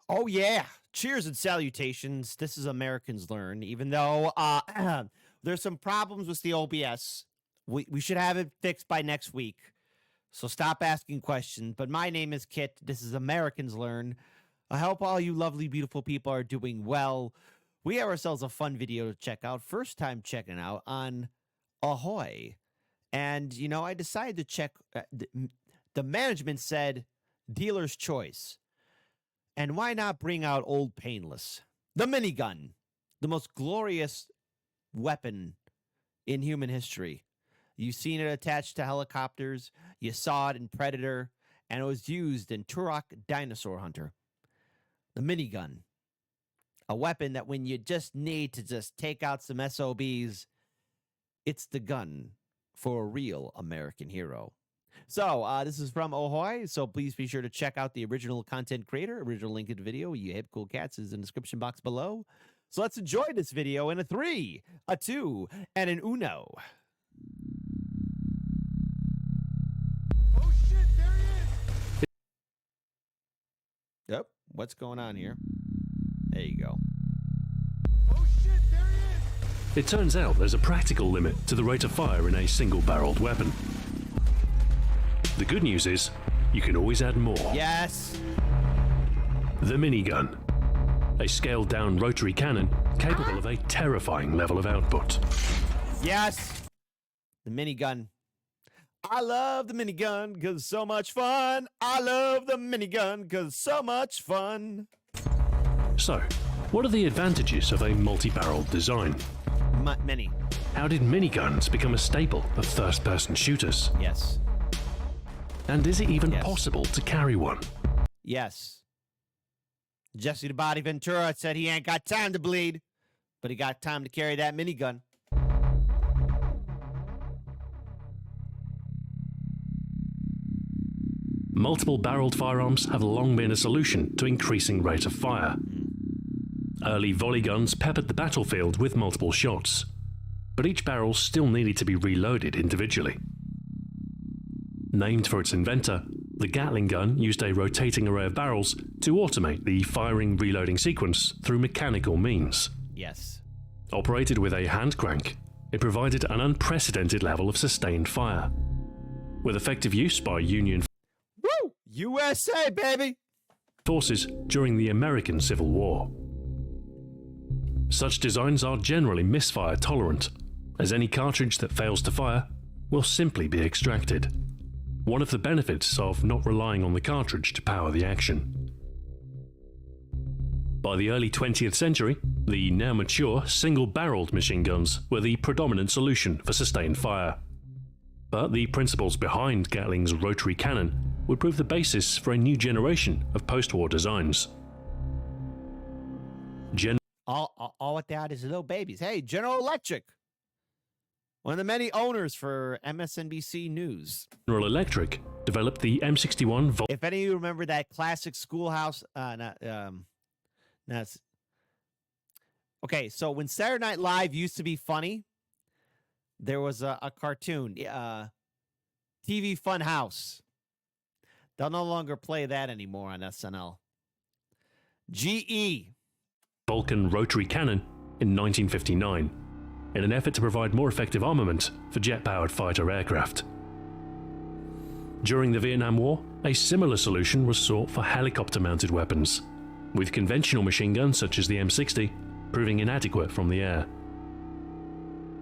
Oh, yeah. Cheers and salutations. This is Americans Learn. Even though there's some problems with the OBS, we should have it fixed by next week. So stop asking questions. But my name is Kit. This is Americans Learn. I hope all you lovely, beautiful people are doing well. We have ourselves a fun video to check out. First time checking out on Ahoy. And, you know, I decided to check. The management said dealer's choice. And why not bring out old Painless? The minigun, the most glorious weapon in human history. You've seen it attached to helicopters. You saw it in Predator. And it was used in Turok Dinosaur Hunter. The minigun. A weapon that when you just need to just take out some SOBs, it's the gun for a real American hero. So, this is from Ahoy, so please be sure to check out the original content creator. Original link in the video, you hip cool cats, is in the description box below. So let's enjoy this video in a 3, a 2, and an uno. Oh shit, there he is! Yep, what's going on here? There you go. Oh shit, there he is! It turns out there's a practical limit to the rate of fire in a single-barreled weapon. The good news is, you can always add more. Yes! The minigun. A scaled-down rotary cannon capable of a terrifying level of output. Yes! The minigun. I love the minigun because it's so much fun. I love the minigun because it's so much fun. So, what are the advantages of a multi-barreled design? Many. How did miniguns become a staple of first-person shooters? Yes. And is it even Yes. possible to carry one? Yes. Jesse the Body Ventura said he ain't got time to bleed, but he got time to carry that minigun. Multiple barreled firearms have long been a solution to increasing rate of fire. Early volley guns peppered the battlefield with multiple shots, but each barrel still needed to be reloaded individually. Named for its inventor, the Gatling gun used a rotating array of barrels to automate the firing-reloading sequence through mechanical means. Yes. Operated with a hand crank, it provided an unprecedented level of sustained fire. With effective use by Union Woo! USA, baby! forces during the American Civil War. Such designs are generally misfire tolerant, as any cartridge that fails to fire will simply be extracted. One of the benefits of not relying on the cartridge to power the action. By the early 20th century, the now mature single-barreled machine guns were the predominant solution for sustained fire. But the principles behind Gatling's rotary cannon would prove the basis for a new generation of post-war designs. All with that is little babies. Hey, General Electric. One of the many owners for MSNBC News. General Electric developed the M61 Volt. If any of you remember that classic Schoolhouse, okay, so when Saturday Night Live used to be funny, there was a cartoon, TV Fun House. They'll no longer play that anymore on SNL. GE. Vulcan rotary cannon in 1959, in an effort to provide more effective armament for jet-powered fighter aircraft. During the Vietnam War, a similar solution was sought for helicopter-mounted weapons, with conventional machine guns such as the M60 proving inadequate from the air.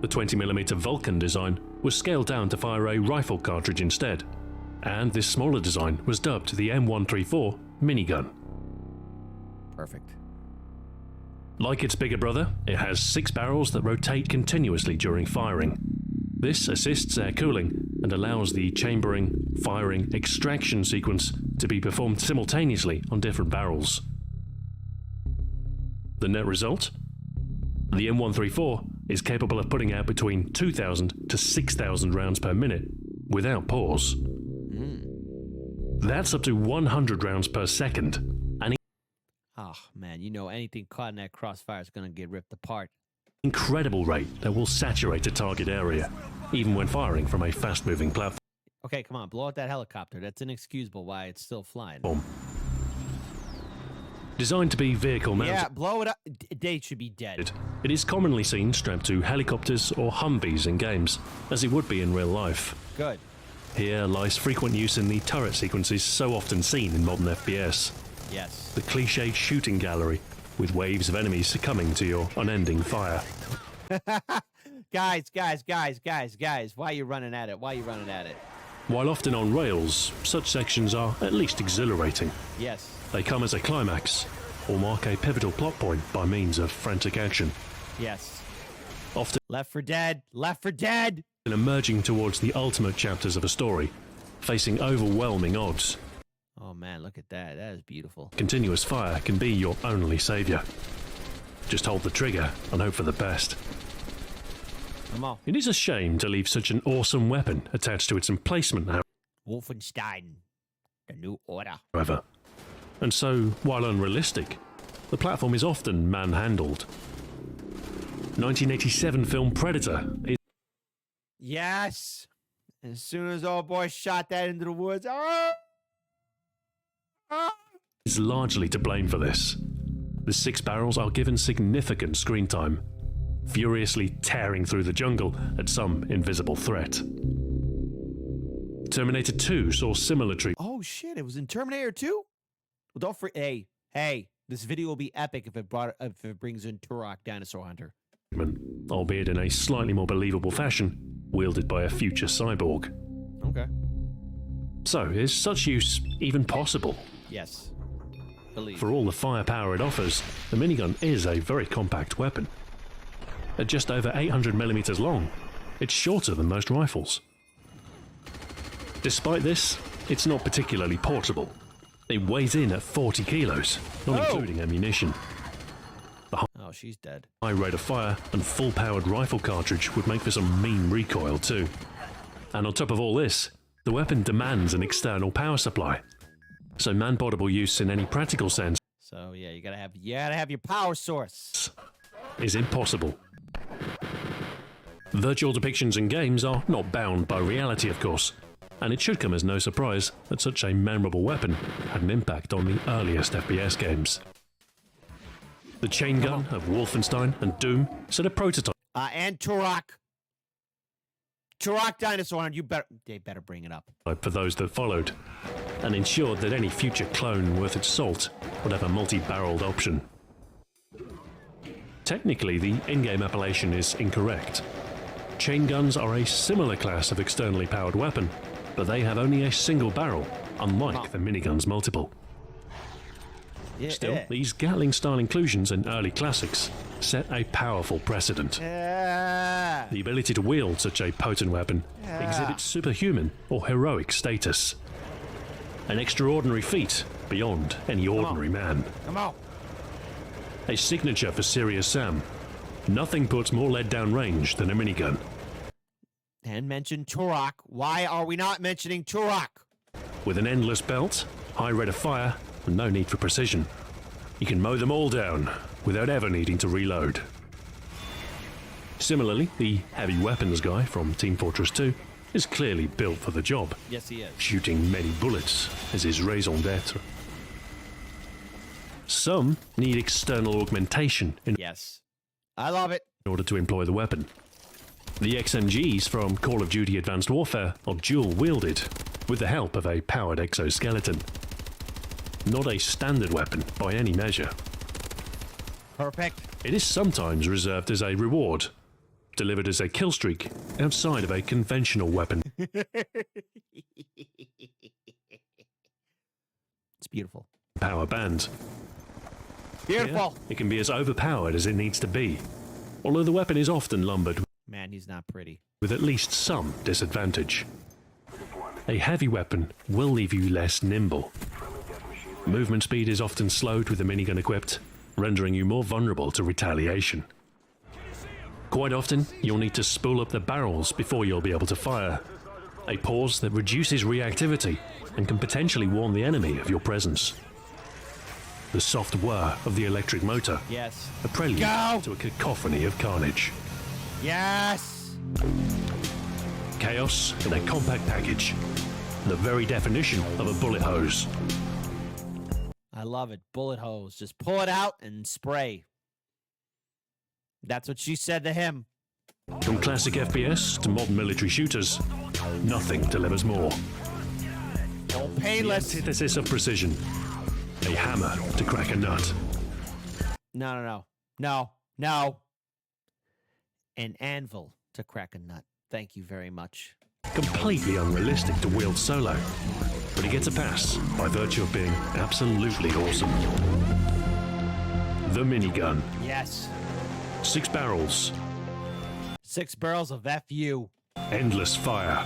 The 20mm Vulcan design was scaled down to fire a rifle cartridge instead, and this smaller design was dubbed the M134 minigun. Perfect. Like its bigger brother, it has 6 barrels that rotate continuously during firing. This assists air cooling and allows the chambering, firing, extraction sequence to be performed simultaneously on different barrels. The net result? The M134 is capable of putting out between 2,000 to 6,000 rounds per minute without pause. That's up to 100 rounds per second. Oh, man, you know anything caught in that crossfire is going to get ripped apart. Incredible rate that will saturate a target area, even when firing from a fast-moving platform. Okay, come on, blow out that helicopter. That's inexcusable why it's still flying. Bomb. Designed to be vehicle mounted, Yeah, blow it up. They should be dead. it is commonly seen strapped to helicopters or Humvees in games, as it would be in real life. Good. Here lies frequent use in the turret sequences so often seen in modern FPS. Yes. The cliched shooting gallery, with waves of enemies succumbing to your unending fire. Guys, why are you running at it? Why are you running at it? While often on rails, such sections are at least exhilarating. Yes. They come as a climax, or mark a pivotal plot point by means of frantic action. Yes. Often Left for Dead. Left for Dead. emerging towards the ultimate chapters of a story, facing overwhelming odds. Oh man, look at that. That is beautiful. Continuous fire can be your only savior. Just hold the trigger and hope for the best. Come on. It is a shame to leave such an awesome weapon attached to its emplacement, Wolfenstein. The New Order. however. And so, while unrealistic, the platform is often manhandled. 1987 film Predator Yes. As soon as old boy shot that into the woods. Oh! Oh! is largely to blame for this. The 6 barrels are given significant screen time, furiously tearing through the jungle at some invisible threat. Terminator 2 saw similar treatment. Oh shit! It was in Terminator 2. Well, don't forget. Hey! This video will be epic if it brings in Turok Dinosaur Hunter. Albeit in a slightly more believable fashion, wielded by a future cyborg. Okay. So, is such use even possible? Yes. Believe. For all the firepower it offers, the minigun is a very compact weapon. At just over 800mm long, it's shorter than most rifles. Despite this, it's not particularly portable. It weighs in at 40 kilos, not including ammunition. Oh, she's dead. High rate of fire and full-powered rifle cartridge would make for some mean recoil too. And on top of all this, the weapon demands an external power supply. So man-portable use in any practical sense So yeah, you gotta have your power source. is impossible. Virtual depictions in games are not bound by reality, of course, and it should come as no surprise that such a memorable weapon had an impact on the earliest FPS games. The chain gun of Wolfenstein and Doom set a prototype And Turok. Turok Dinosaur Hunter, they better bring it up. for those that followed, and ensured that any future clone worth its salt would have a multi-barreled option. Technically, the in-game appellation is incorrect. Chain guns are a similar class of externally powered weapon, but they have only a single barrel, unlike the minigun's multiple. Yeah, Still, these Gatling-style inclusions in early classics set a powerful precedent. Yeah. The ability to wield such a potent weapon exhibits superhuman or heroic status. An extraordinary feat beyond any ordinary man. Come on. A signature for Serious Sam. Nothing puts more lead down range than a minigun. And mention Turok. Why are we not mentioning Turok? With an endless belt, high rate of fire, and no need for precision, you can mow them all down without ever needing to reload. Similarly, the heavy weapons guy from Team Fortress 2 is clearly built for the job. Yes, he is. Shooting many bullets is his raison d'etre. Some need external augmentation in Yes. I love it. order to employ the weapon. The XMGs from Call of Duty Advanced Warfare are dual-wielded, with the help of a powered exoskeleton. Not a standard weapon by any measure. Perfect. It is sometimes reserved as a reward, delivered as a kill streak outside of a conventional weapon. It's beautiful. Power band. Beautiful. Here, it can be as overpowered as it needs to be, although the weapon is often lumbered Man, he's not pretty. with at least some disadvantage. A heavy weapon will leave you less nimble. Movement speed is often slowed with the minigun equipped, rendering you more vulnerable to retaliation. Quite often, you'll need to spool up the barrels before you'll be able to fire. A pause that reduces reactivity and can potentially warn the enemy of your presence. The soft whir of the electric motor, Yes. a prelude Go! to a cacophony of carnage. Yes. Chaos in a compact package. The very definition of a bullet hose. I love it. Bullet hose. Just pull it out and spray. That's what she said to him. From classic FPS to modern military shooters, nothing delivers more. Oh, painless. The antithesis of precision. A hammer to crack a nut. No. An anvil to crack a nut. Thank you very much. Completely unrealistic to wield solo, but it gets a pass by virtue of being absolutely awesome. The minigun. Yes. 6 barrels. 6 barrels of FU. Endless fire.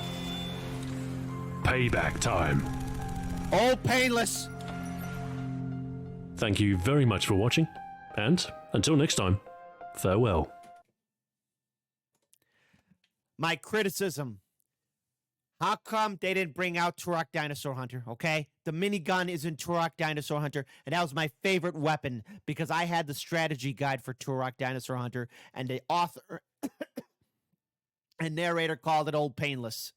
Payback time. Oh, painless. Thank you very much for watching, and until next time, farewell. My criticism. How come they didn't bring out Turok Dinosaur Hunter, okay? The minigun is in Turok Dinosaur Hunter, and that was my favorite weapon because I had the strategy guide for Turok Dinosaur Hunter, and the author and narrator called it Old Painless.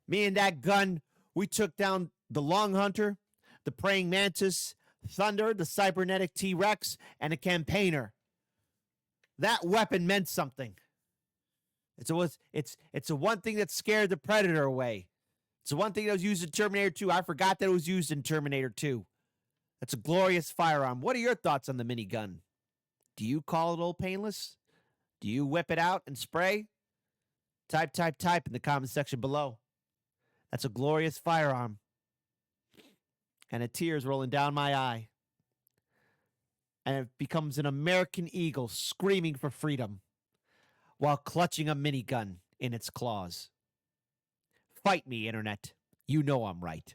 Me and that gun, we took down the Long Hunter, the Praying Mantis, Thunder, the Cybernetic T-Rex, and a Campaigner. That weapon meant something. It's the one thing that scared the Predator away. It's the one thing that was used in Terminator 2. I forgot that it was used in Terminator 2. That's a glorious firearm. What are your thoughts on the minigun? Do you call it Old Painless? Do you whip it out and spray? Type in the comment section below. That's a glorious firearm. And a tear is rolling down my eye. And it becomes an American eagle screaming for freedom while clutching a minigun in its claws. Fight me, Internet. You know I'm right.